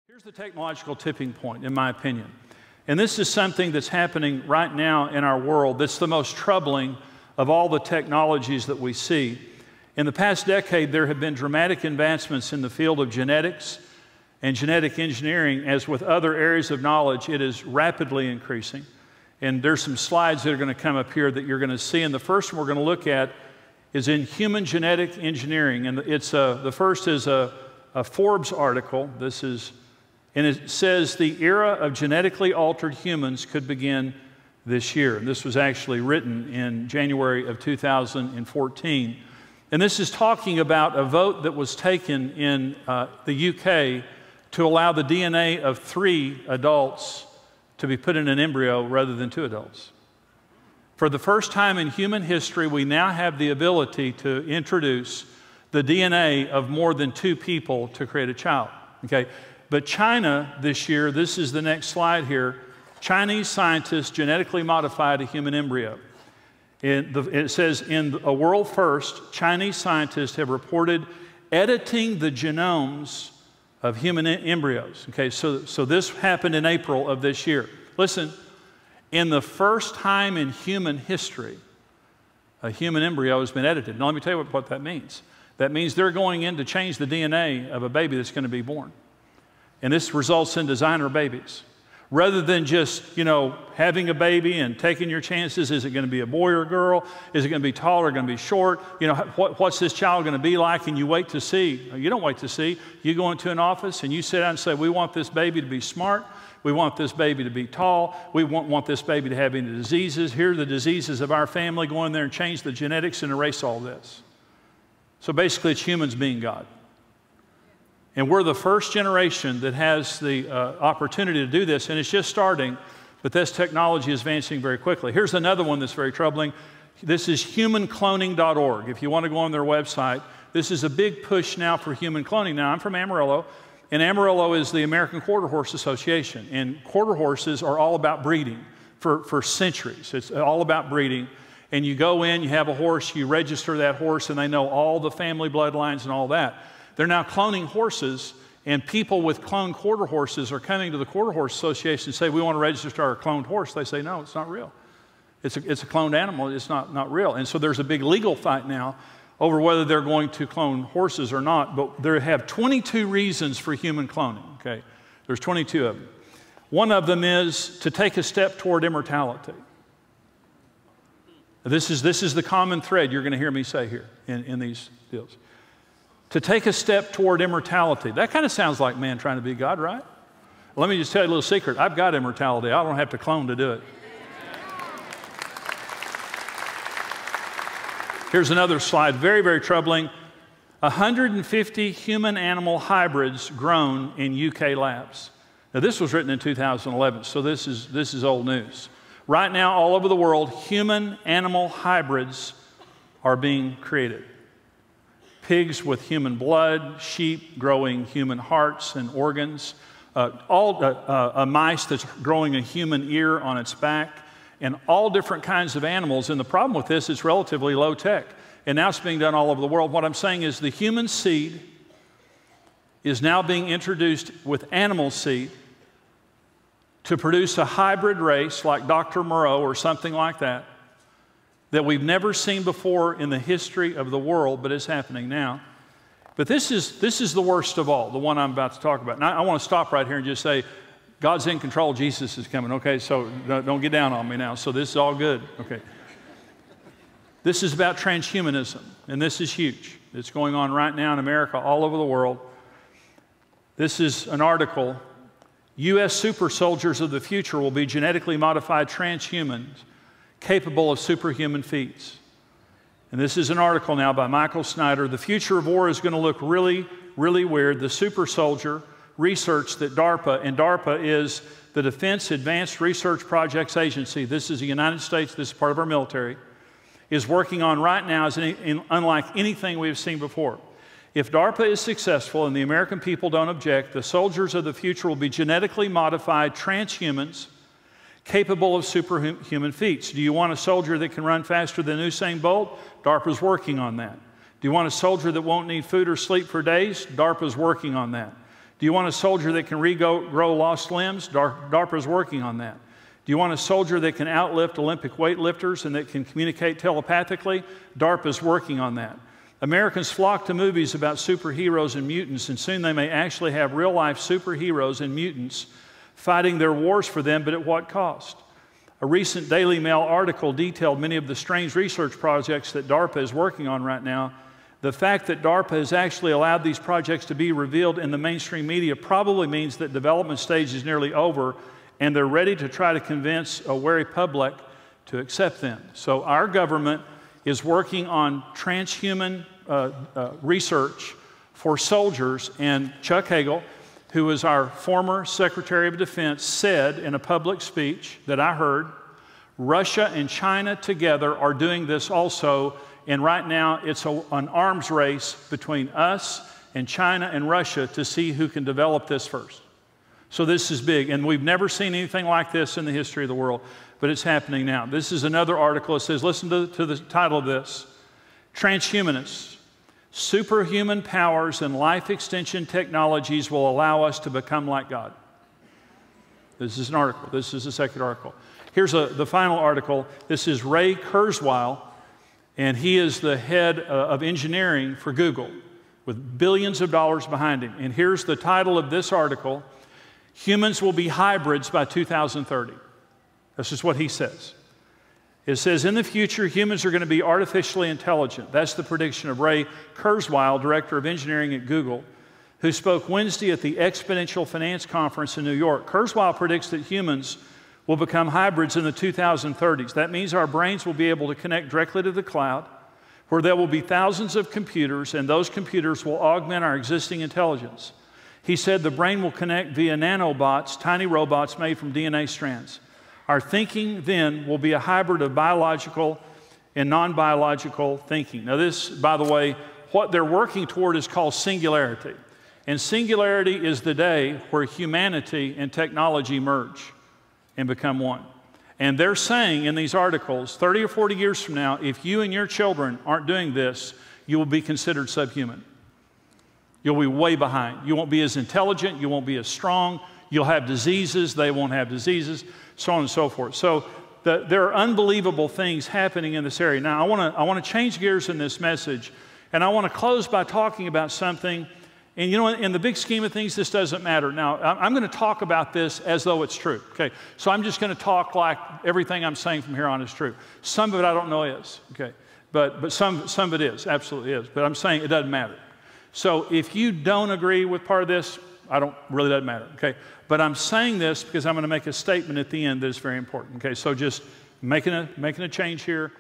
Here's the technological tipping point, in my opinion. And this is something that's happening right now in our world that's the most troubling of all the technologies that we see. In the past decade, there have been dramatic advancements in the field of genetics and genetic engineering. As with other areas of knowledge, it is rapidly increasing. And there's some slides that are going to come up here that you're going to see. And the first one we're going to look at is in human genetic engineering. And it's the first is a Forbes article. And it says the era of genetically altered humans could begin this year. And this was actually written in January of 2014. And this is talking about a vote that was taken in the UK to allow the DNA of 3 adults to be put in an embryo rather than 2 adults. For the first time in human history, we now have the ability to introduce the DNA of more than 2 people to create a child. Okay? But China this year, this is the next slide here, Chinese scientists genetically modified a human embryo. It says, in a world first, Chinese scientists have reported editing the genomes of human embryos. Okay, so this happened in April of this year. Listen, in the first time in human history, a human embryo has been edited. Now let me tell you what that means. That means they're going in to change the DNA of a baby that's going to be born. And this results in designer babies. Rather than just, having a baby and taking your chances, is it going to be a boy or a girl? Is it going to be tall or going to be short? What's this child going to be like? And you wait to see. You don't wait to see. You go into an office and you sit down and say, we want this baby to be smart. We want this baby to be tall. We want this baby to have any diseases. Here are the diseases of our family. Go in there and change the genetics and erase all this. So basically, it's humans being God. And we're the first generation that has the opportunity to do this, and it's just starting, but this technology is advancing very quickly. Here's another one that's very troubling. This is humancloning.org. If you want to go on their website, this is a big push now for human cloning. Now, I'm from Amarillo, and Amarillo is the American Quarter Horse Association, and quarter horses are all about breeding for centuries. It's all about breeding. And you go in, you have a horse, you register that horse, and they know all the family bloodlines and all that. They're now cloning horses, and people with cloned quarter horses are coming to the Quarter Horse Association and say, we want to register our cloned horse. They say, no, it's not real. It's a cloned animal. It's not real. And so there's a big legal fight now over whether they're going to clone horses or not. But they have 22 reasons for human cloning. Okay, there's 22 of them. One of them is to take a step toward immortality. This is the common thread you're going to hear me say here in these deals. To take a step toward immortality. That kind of sounds like man trying to be God, right? Let me just tell you a little secret. I've got immortality. I don't have to clone to do it. Here's another slide, very, very troubling. 150 human-animal hybrids grown in UK labs. Now, this was written in 2011, so this is old news. Right now, all over the world, human-animal hybrids are being created. Pigs with human blood, sheep growing human hearts and organs, a mice that's growing a human ear on its back, and all different kinds of animals. And the problem with this is relatively low tech. And now it's being done all over the world. What I'm saying is the human seed is now being introduced with animal seed to produce a hybrid race like Dr. Moreau or something like that we've never seen before in the history of the world, but it's happening now. But this is the worst of all, the one I'm about to talk about. Now, I want to stop right here and just say, God's in control, Jesus is coming, okay? So don't get down on me now. So this is all good, okay? This is about transhumanism, and this is huge. It's going on right now in America, all over the world. This is an article. U.S. super soldiers of the future will be genetically modified transhumans capable of superhuman feats. And this is an article now by Michael Snyder. The future of war is going to look really, really weird. The super soldier research that DARPA, and DARPA is the Defense Advanced Research Projects Agency. This is the United States, this is part of our military, is working on right now is unlike anything we have seen before. If DARPA is successful and the American people don't object, the soldiers of the future will be genetically modified transhumans capable of superhuman feats. Do you want a soldier that can run faster than Usain Bolt? DARPA's working on that. Do you want a soldier that won't need food or sleep for days? DARPA's working on that. Do you want a soldier that can regrow lost limbs? DARPA is working on that. Do you want a soldier that can outlift Olympic weightlifters and that can communicate telepathically? DARPA is working on that. Americans flock to movies about superheroes and mutants, and soon they may actually have real-life superheroes and mutants fighting their wars for them, but at what cost? A recent Daily Mail article detailed many of the strange research projects that DARPA is working on right now. The fact that DARPA has actually allowed these projects to be revealed in the mainstream media probably means that development stage is nearly over, and they're ready to try to convince a wary public to accept them. So our government is working on transhuman research for soldiers, and Chuck Hagel, who is our former Secretary of Defense, said in a public speech that I heard, Russia and China together are doing this also, and right now it's an arms race between us and China and Russia to see who can develop this first. So this is big, and we've never seen anything like this in the history of the world, but it's happening now. This is another article. It says, listen to the title of this, Transhumanists. Superhuman powers and life extension technologies will allow us to become like God. This is an article. This is the second article. Here's the final article. This is Ray Kurzweil, and he is the head of engineering for Google with billions of dollars behind him. And here's the title of this article, Humans will be hybrids by 2030. This is what he says. It says, in the future, humans are going to be artificially intelligent. That's the prediction of Ray Kurzweil, Director of Engineering at Google, who spoke Wednesday at the Exponential Finance Conference in New York. Kurzweil predicts that humans will become hybrids in the 2030s. That means our brains will be able to connect directly to the cloud, where there will be thousands of computers, and those computers will augment our existing intelligence. He said the brain will connect via nanobots, tiny robots made from DNA strands. Our thinking then will be a hybrid of biological and non-biological thinking. Now this, by the way, what they're working toward is called singularity. And singularity is the day where humanity and technology merge and become one. And they're saying in these articles, 30 or 40 years from now, if you and your children aren't doing this, you will be considered subhuman. You'll be way behind. You won't be as intelligent. You won't be as strong. You'll have diseases. They won't have diseases, so on and so forth. So there are unbelievable things happening in this area. Now, I want to change gears in this message, and I want to close by talking about something. And you know, in the big scheme of things, this doesn't matter. Now, I'm going to talk about this as though it's true. Okay, so I'm just going to talk like everything I'm saying from here on is true. Some of it I don't know is. Okay, but some of it is, absolutely is. But I'm saying it doesn't matter. So if you don't agree with part of this, really doesn't matter, okay? But I'm saying this because I'm going to make a statement at the end that is very important, okay? So just making a change here.